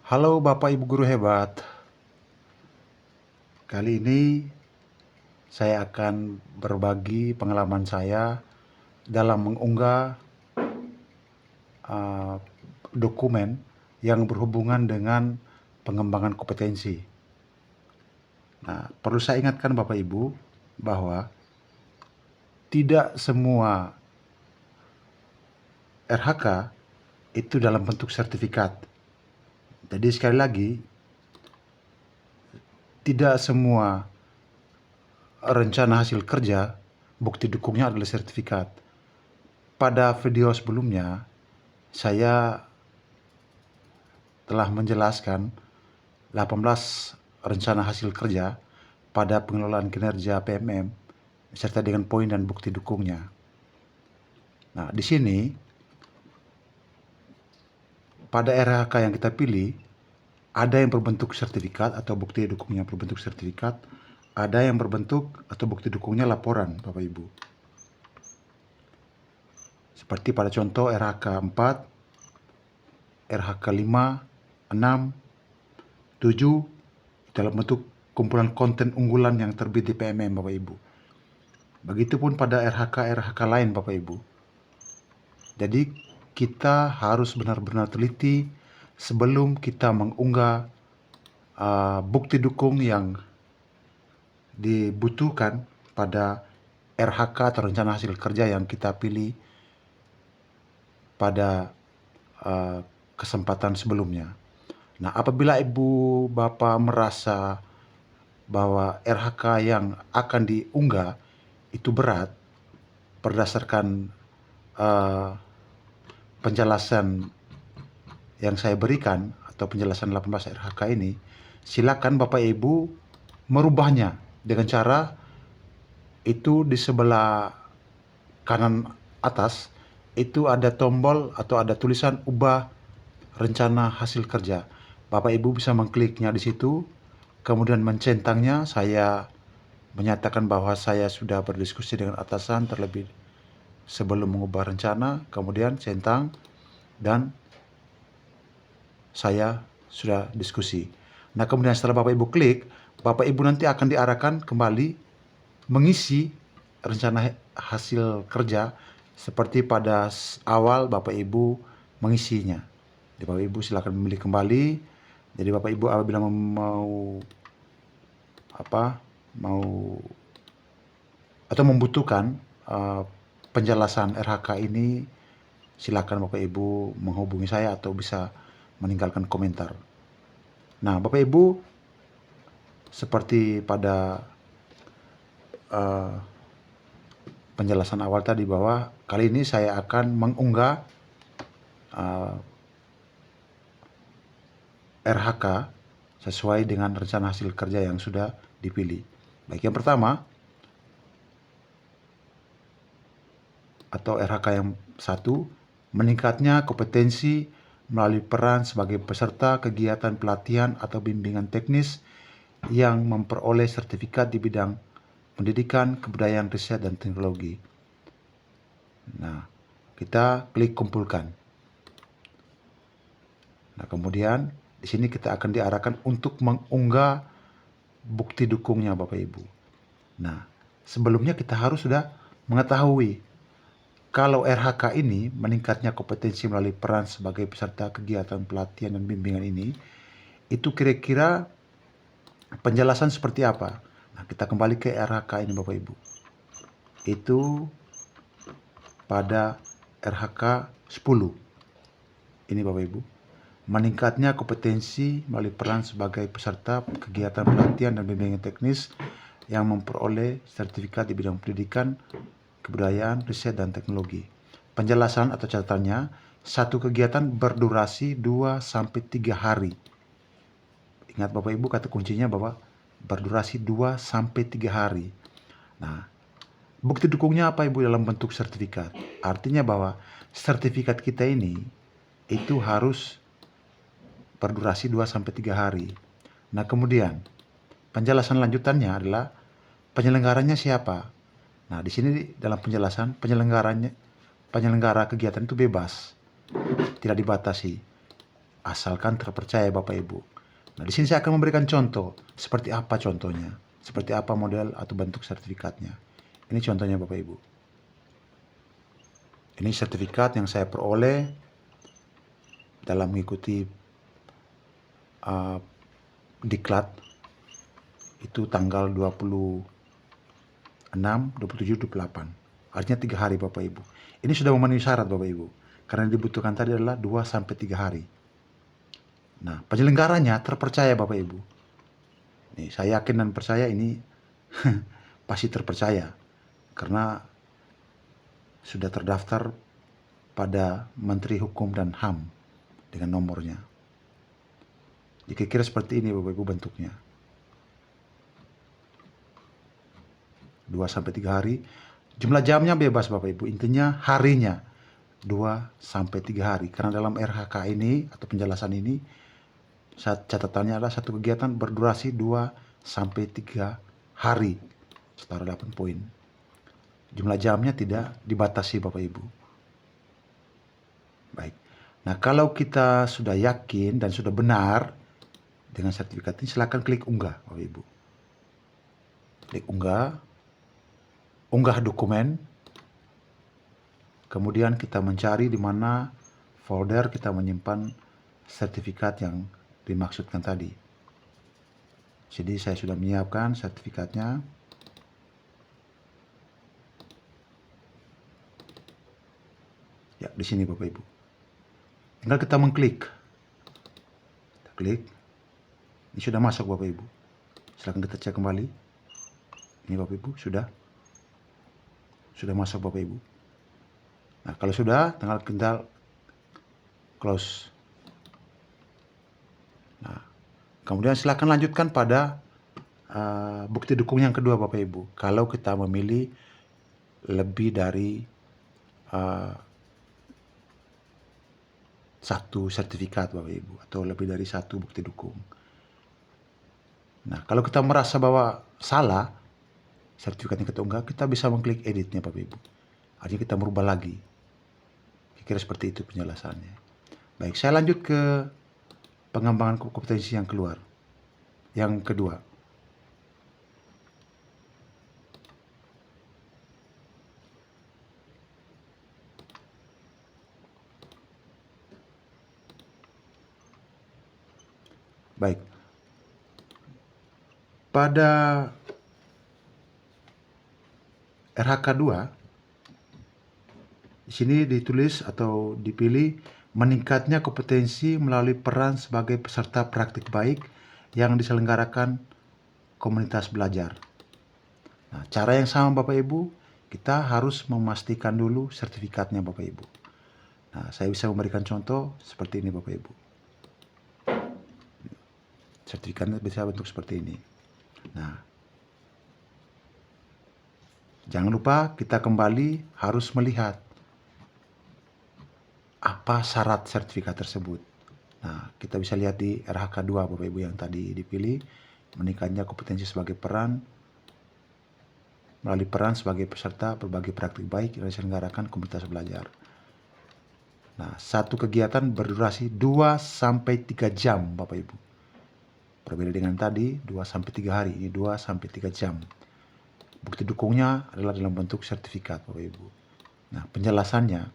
Halo Bapak Ibu guru hebat. Kali ini saya akan berbagi pengalaman saya dalam mengunggah uh, dokumen yang berhubungan dengan pengembangan kompetensi. Nah, perlu saya ingatkan Bapak Ibu bahwa tidak semua RHK itu dalam bentuk sertifikat. Jadi sekali lagi, tidak semua rencana hasil kerja bukti dukungnya adalah sertifikat. Pada video sebelumnya, saya telah menjelaskan 18 rencana hasil kerja pada pengelolaan kinerja PMM serta dengan poin dan bukti dukungnya. Nah, di sini pada RHK yang kita pilih ada yang berbentuk sertifikat atau bukti dukungnya berbentuk sertifikat, ada yang berbentuk atau bukti dukungnya laporan, Bapak Ibu. Seperti pada contoh RHK 4, RHK 5, 6, 7 dalam bentuk kumpulan konten unggulan yang terbit di PMM, Bapak Ibu. Begitupun pada RHK lain, Bapak Ibu. Jadi kita harus benar-benar teliti sebelum kita mengunggah bukti dukung yang dibutuhkan pada RHK atau rencana hasil kerja yang kita pilih pada kesempatan sebelumnya. Nah, apabila Ibu Bapak merasa bahwa RHK yang akan diunggah itu berat berdasarkan penjelasan yang saya berikan atau penjelasan 18 RHK ini, silakan Bapak Ibu merubahnya dengan cara itu di sebelah kanan atas itu ada tombol atau ada tulisan ubah rencana hasil kerja. Bapak Ibu bisa mengkliknya di situ, kemudian mencentangnya. Saya menyatakan bahwa saya sudah berdiskusi dengan atasan terlebih sebelum mengubah rencana, kemudian centang, dan saya sudah diskusi. Nah, kemudian setelah Bapak Ibu klik, Bapak Ibu nanti akan diarahkan kembali mengisi rencana hasil kerja seperti pada awal Bapak Ibu mengisinya. Jadi Bapak Ibu silakan memilih kembali. Jadi Bapak Ibu apabila mau atau membutuhkan penjelasan RHK ini, silakan Bapak Ibu menghubungi saya atau bisa meninggalkan komentar. Nah, Bapak Ibu, seperti pada penjelasan awal tadi bahwa kali ini saya akan mengunggah RHK sesuai dengan rencana hasil kerja yang sudah dipilih. Baik, yang pertama atau RHK yang 1, meningkatnya kompetensi melalui peran sebagai peserta kegiatan pelatihan atau bimbingan teknis yang memperoleh sertifikat di bidang pendidikan, kebudayaan, riset, dan teknologi. Nah, kita klik kumpulkan. Nah, kemudian di sini kita akan diarahkan untuk mengunggah bukti dukungnya, Bapak Ibu. Nah, sebelumnya kita harus sudah mengetahui kalau RHK ini meningkatnya kompetensi melalui peran sebagai peserta kegiatan pelatihan dan bimbingan ini, itu kira-kira penjelasan seperti apa? Nah, kita kembali ke RHK ini Bapak Ibu. Itu pada RHK 10. Ini Bapak Ibu. Meningkatnya kompetensi melalui peran sebagai peserta kegiatan pelatihan dan bimbingan teknis yang memperoleh sertifikat di bidang pendidikan, kebudayaan, riset, dan teknologi. Penjelasan atau catatannya, satu kegiatan berdurasi 2-3 hari. Ingat Bapak Ibu, kata kuncinya bahwa berdurasi 2-3 hari. Nah, bukti dukungnya apa Ibu dalam bentuk sertifikat? Artinya bahwa sertifikat kita ini itu harus berdurasi 2-3 hari. Nah, kemudian penjelasan lanjutannya adalah penyelenggaranya siapa? Nah, di sini dalam penjelasan penyelenggara kegiatan itu bebas, tidak dibatasi. asalkan terpercaya Bapak Ibu. Nah, di sini saya akan memberikan contoh. Seperti apa contohnya? Seperti apa model atau bentuk sertifikatnya? Ini contohnya Bapak Ibu. Ini sertifikat yang saya peroleh dalam mengikuti diklat itu tanggal 26, 27, 28. Artinya 3 hari Bapak Ibu. Ini sudah memenuhi syarat Bapak Ibu. Karena yang dibutuhkan tadi adalah 2-3 hari. Nah, penyelenggaranya terpercaya Bapak Ibu. Nih, saya yakin dan percaya ini pasti terpercaya. Karena sudah terdaftar pada Menteri Hukum dan HAM dengan nomornya. Jadi kira seperti ini Bapak Ibu bentuknya. 2-3 hari. Jumlah jamnya bebas Bapak Ibu. Intinya harinya 2-3 hari. Karena dalam RHK ini atau penjelasan ini catatannya adalah satu kegiatan berdurasi 2-3 hari. Setara 8 poin. Jumlah jamnya tidak dibatasi Bapak Ibu. Baik. Nah, kalau kita sudah yakin dan sudah benar dengan sertifikat ini, silakan klik unggah Bapak Ibu. Klik unggah. Unggah dokumen. Kemudian kita mencari di mana folder kita menyimpan sertifikat yang dimaksudkan tadi. Jadi saya sudah menyiapkan sertifikatnya. Ya, di sini Bapak Ibu. Tinggal kita mengklik. Kita klik. Ini sudah masuk Bapak Ibu. Silakan kita cek kembali. Ini Bapak Ibu sudah masuk Bapak Ibu. Nah, kalau sudah, tinggal kita close. Nah, kemudian silakan lanjutkan pada bukti dukung yang kedua Bapak Ibu. Kalau kita memilih lebih dari satu sertifikat Bapak Ibu atau lebih dari satu bukti dukung. Nah, kalau kita merasa bahwa salah sertifikatnya kita unggah, kita bisa mengklik editnya Bapak Ibu. Artinya kita merubah lagi. Kira seperti itu penjelasannya. Baik, saya lanjut ke pengembangan kompetensi yang kedua. Baik. Pada RHK 2 di sini ditulis atau dipilih meningkatnya kompetensi melalui peran sebagai peserta praktik baik yang diselenggarakan komunitas belajar. Nah, cara yang sama Bapak Ibu, kita harus memastikan dulu sertifikatnya Bapak Ibu. Nah, saya bisa memberikan contoh seperti ini Bapak Ibu. Sertifikatnya bisa bentuk seperti ini. Nah, jangan lupa kita kembali harus melihat apa syarat sertifikat tersebut. Nah, kita bisa lihat di RHK 2 Bapak Ibu yang tadi dipilih, meningkatnya kompetensi sebagai peran melalui peran sebagai peserta berbagai praktik baik yang diselenggarakan komunitas belajar. Nah, satu kegiatan berdurasi 2-3 jam Bapak Ibu. Berbeda dengan tadi 2-3 hari, ini 2-3 jam. Bukti dukungnya adalah dalam bentuk sertifikat Bapak Ibu. Nah, penjelasannya,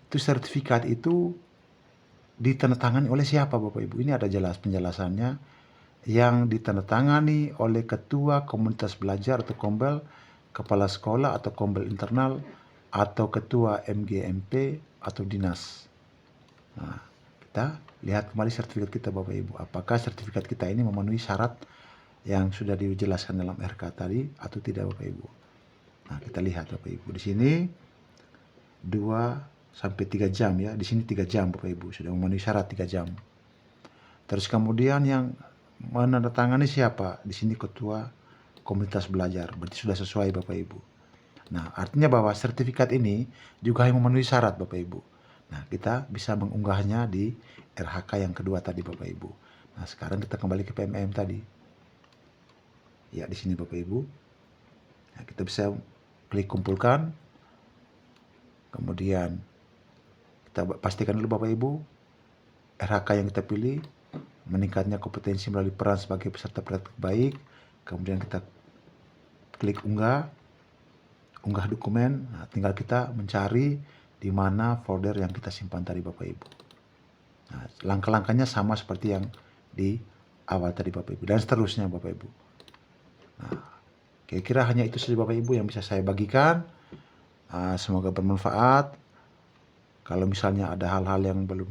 itu sertifikat itu ditandatangani oleh siapa Bapak Ibu? Ini ada jelas penjelasannya, yang ditandatangani oleh ketua komunitas belajar atau kombel, kepala sekolah atau kombel internal, atau ketua MGMP atau dinas. Nah, kita lihat kembali sertifikat kita Bapak Ibu. Apakah sertifikat kita ini memenuhi syarat yang sudah dijelaskan dalam RK tadi atau tidak Bapak Ibu. Nah, kita lihat Bapak Ibu. Di sini 2-3 jam ya. Di sini 3 jam Bapak Ibu. Sudah memenuhi syarat 3 jam. Terus kemudian yang menandatangani siapa? Di sini ketua komunitas belajar. Berarti sudah sesuai Bapak Ibu. Nah, artinya bahwa sertifikat ini juga yang memenuhi syarat Bapak Ibu. Nah, kita bisa mengunggahnya di RHK yang kedua tadi Bapak Ibu. Nah, sekarang kita kembali ke PMM tadi. Ya, di sini Bapak Ibu. Nah, kita bisa klik kumpulkan. Kemudian kita pastikan dulu Bapak Ibu RHK yang kita pilih, meningkatnya kompetensi melalui peran sebagai peserta praktik baik, kemudian kita klik unggah dokumen. Nah, tinggal kita mencari di mana folder yang kita simpan tadi Bapak Ibu. Nah, langkah-langkahnya sama seperti yang di awal tadi Bapak Ibu, dan seterusnya Bapak Ibu. Nah, kira-kira hanya itu saja Bapak Ibu yang bisa saya bagikan. Semoga bermanfaat. Kalau misalnya ada hal-hal yang belum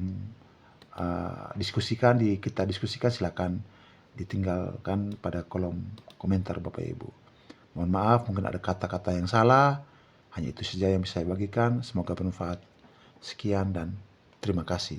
kita diskusikan, silakan ditinggalkan pada kolom komentar Bapak Ibu. Mohon maaf, mungkin ada kata-kata yang salah. Hanya itu saja yang bisa saya bagikan. Semoga bermanfaat. Sekian dan terima kasih.